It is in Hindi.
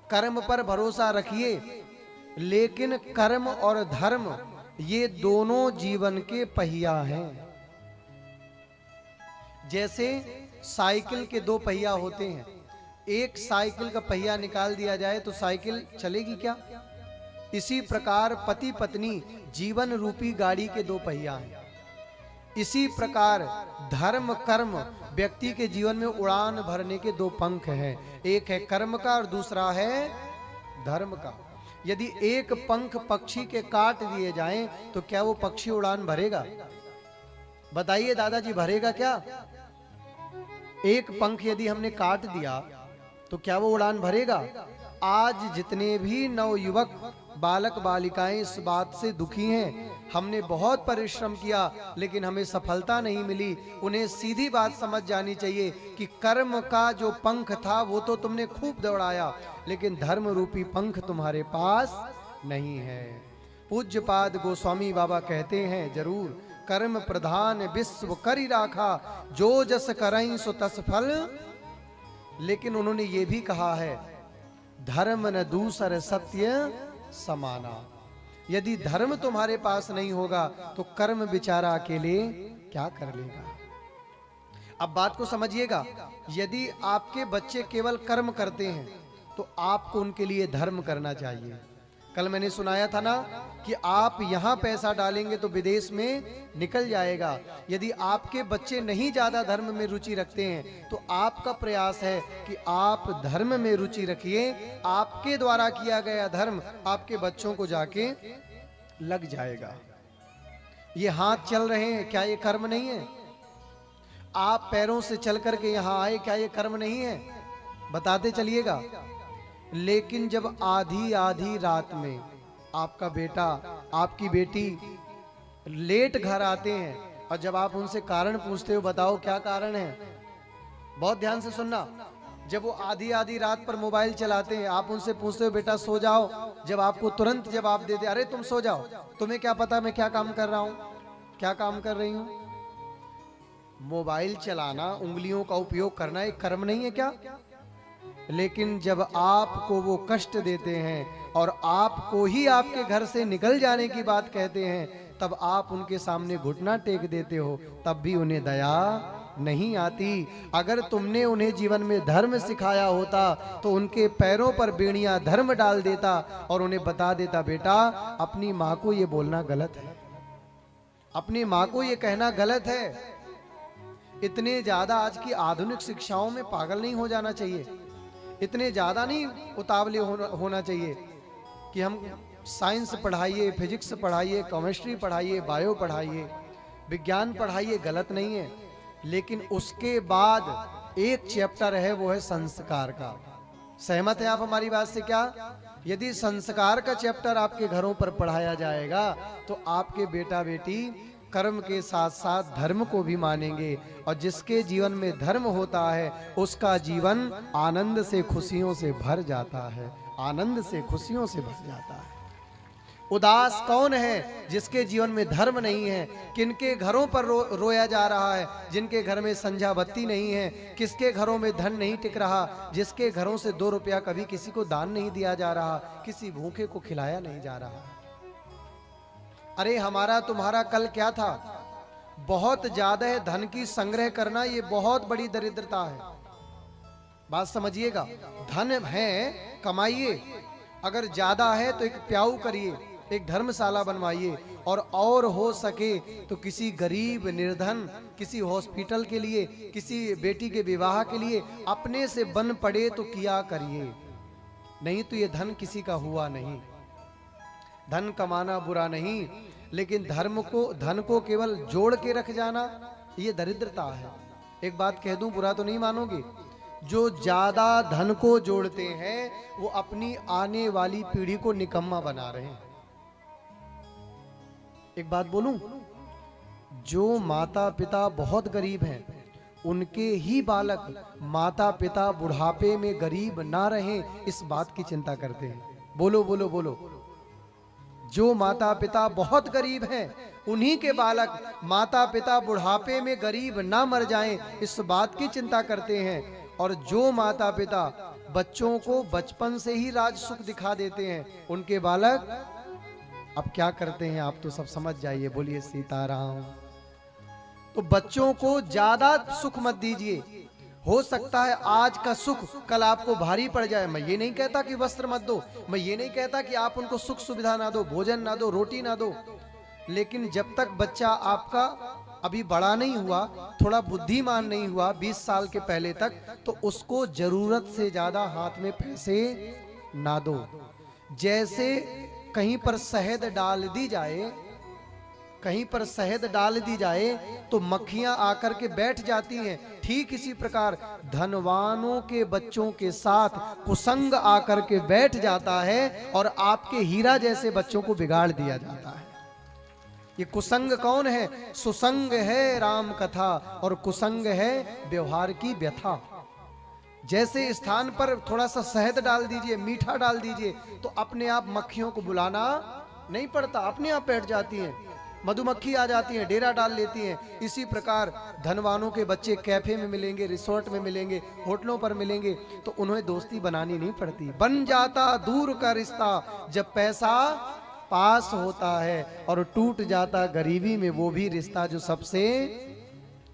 कर्म पर भरोसा रखिए, लेकिन कर्म और धर्म ये दोनों जीवन के पहिया हैं। जैसे साइकिल के दो पहिया होते हैं, एक साइकिल का पहिया निकाल दिया जाए तो साइकिल चलेगी क्या? इसी प्रकार पति पत्नी जीवन रूपी गाड़ी के दो पहिया हैं। इसी प्रकार धर्म कर्म व्यक्ति के जीवन में उड़ान भरने के दो पंख हैं, एक है कर्म का और दूसरा है धर्म का। यदि एक पंख पक्षी के काट दिए जाएं तो क्या वो पक्षी उड़ान भरेगा? बताइए दादाजी, भरेगा क्या? एक पंख यदि हमने काट दिया तो क्या वो उड़ान भरेगा? आज जितने भी नवयुवक बालक बालिकाएं इस बात से दुखी हैं, हमने बहुत परिश्रम किया लेकिन हमें सफलता नहीं मिली। उन्हें सीधी बात समझ जानी चाहिए कि कर्म का जो पंख था वो तो तुमने खूब दौड़ाया, लेकिन धर्म रूपी पंख तुम्हारे पास नहीं है। पूज्यपाद गोस्वामी बाबा कहते हैं, जरूर कर्म प्रधान विश्व करी राखा, जो जस करई सो तस फल। लेकिन उन्होंने ये भी कहा है, धर्म न दूसर सत्य समाना। यदि धर्म तुम्हारे पास नहीं होगा तो कर्म बेचारा अकेले क्या कर लेगा? अब बात को समझिएगा, यदि आपके बच्चे केवल कर्म करते हैं तो आपको उनके लिए धर्म करना चाहिए। कल मैंने सुनाया था ना कि आप यहां पैसा डालेंगे तो विदेश में निकल जाएगा। यदि आपके बच्चे नहीं ज्यादा धर्म में रुचि रखते हैं तो आपका प्रयास है कि आप धर्म में रुचि रखिए। आपके द्वारा किया गया धर्म आपके बच्चों को जाके लग जाएगा। ये हाथ चल रहे हैं, क्या ये कर्म नहीं है? आप पैरों से चल करके यहां आए, क्या ये कर्म नहीं है? बताते चलिएगा। लेकिन जब आधी आधी रात में आपका बेटा आपकी बेटी लेट घर आते हैं और जब आप उनसे कारण पूछते हो, बताओ क्या कारण है? बहुत ध्यान से सुनना। जब वो आधी आधी रात पर मोबाइल चलाते हैं, आप उनसे पूछते हो बेटा सो जाओ, जब आपको तुरंत जवाब देते, अरे तुम सो जाओ, तुम्हें क्या पता मैं क्या काम कर रहा हूं, क्या काम कर रही हूं? मोबाइल चलाना, उंगलियों का उपयोग करना एक कर्म नहीं है क्या? लेकिन जब आपको वो कष्ट देते हैं और आपको ही आपके घर से निकल जाने की बात कहते हैं, तब आप उनके सामने घुटना टेक देते हो, तब भी उन्हें दया नहीं आती। अगर तुमने उन्हें जीवन में धर्म सिखाया होता तो उनके पैरों पर बेड़ियां धर्म डाल देता और उन्हें बता देता, बेटा अपनी माँ को ये बोलना गलत है, अपनी माँ को ये कहना गलत है। इतने ज्यादा आज की आधुनिक शिक्षाओं में पागल नहीं हो जाना चाहिए, इतने ज्यादा नहीं उतावले होना चाहिए कि हम साइंस पढ़ाइए, फिजिक्स पढ़ाइए, केमिस्ट्री पढ़ाइए, बायो पढ़ाइए, विज्ञान पढ़ाइए, गलत नहीं है। लेकिन उसके बाद एक चैप्टर है, वो है संस्कार का। सहमत है आप हमारी बात से? क्या यदि संस्कार का चैप्टर आपके घरों पर पढ़ाया जाएगा तो आपके बेटा बेटी कर्म के साथ साथ धर्म को भी मानेंगे, और जिसके जीवन में धर्म होता है उसका जीवन आनंद से खुशियों से भर जाता है, आनंद से खुशियों से भर जाता है। उदास कौन है जिसके जीवन में धर्म नहीं है? किनके घरों पर रोया जा रहा है जिनके घर में संध्या बत्ती नहीं है? किसके घरों में धन नहीं टिक रहा? जिसके घरों से 2 रुपया कभी किसी को दान नहीं दिया जा रहा, किसी भूखे को खिलाया नहीं जा रहा। अरे हमारा तुम्हारा कल क्या था? बहुत ज्यादा है धन की संग्रह करना, ये बहुत बड़ी दरिद्रता है। बात समझिएगा, धन है कमाइए, अगर ज्यादा है तो एक प्याऊ करिए, एक धर्मशाला बनवाइए, और हो सके तो किसी गरीब निर्धन, किसी हॉस्पिटल के लिए, किसी बेटी के विवाह के लिए अपने से बन पड़े तो किया करिए, नहीं तो ये धन किसी का हुआ नहीं। धन कमाना बुरा नहीं, लेकिन धन को केवल जोड़ के रख जाना ये दरिद्रता है। एक बात कह दूं, बुरा तो नहीं मानोगे, जो ज्यादा धन को जोड़ते हैं वो अपनी आने वाली पीढ़ी को निकम्मा बना रहे हैं। एक बात बोलूं, जो माता पिता बहुत गरीब हैं उनके ही बालक माता पिता बुढ़ापे में गरीब ना रहे इस बात की चिंता करते हैं। बोलो बोलो बोलो। जो माता पिता बहुत गरीब हैं उन्हीं के बालक माता पिता बुढ़ापे में गरीब ना मर जाएं इस बात की चिंता करते हैं, और जो माता पिता बच्चों को बचपन से ही राज सुख दिखा देते हैं उनके बालक। अब क्या करते हैं आप तो सब समझ जाइए, बोलिए सीताराम। तो बच्चों को ज्यादा सुख मत दीजिए। हो सकता है आज का सुख कल आपको भारी पड़ जाए। मैं ये नहीं कहता कि वस्त्र मत दो, मैं ये नहीं कहता कि आप उनको सुख सुविधा ना दो, भोजन ना दो, रोटी ना दो, लेकिन जब तक बच्चा आपका अभी बड़ा नहीं हुआ, थोड़ा बुद्धिमान नहीं हुआ 20 साल के पहले तक, तो उसको जरूरत से ज्यादा हाथ में पैसे ना दो। जैसे कहीं पर शहद डाल दी जाए, कहीं पर शहद डाल दी जाए तो मक्खियां आकर के बैठ जाती हैं, ठीक इसी प्रकार धनवानों के बच्चों के साथ कुसंग आकर के बैठ जाता है और आपके हीरा जैसे बच्चों को बिगाड़ दिया जाता है। ये कुसंग कौन है? सुसंग है राम कथा और कुसंग है व्यवहार की व्यथा। जैसे स्थान पर थोड़ा सा शहद डाल दीजिए, मीठा डाल दीजिए, तो अपने आप मक्खियों को बुलाना नहीं पड़ता, अपने आप बैठ जाती हैं, मधुमक्खी आ जाती हैं, डेरा डाल लेती हैं। इसी प्रकार धनवानों के बच्चे कैफे में मिलेंगे, रिसोर्ट में मिलेंगे, होटलों पर मिलेंगे, तो उन्हें दोस्ती बनानी नहीं पड़ती। बन जाता दूर का रिश्ता जब पैसा पास होता है, और टूट जाता गरीबी में वो भी रिश्ता जो सबसे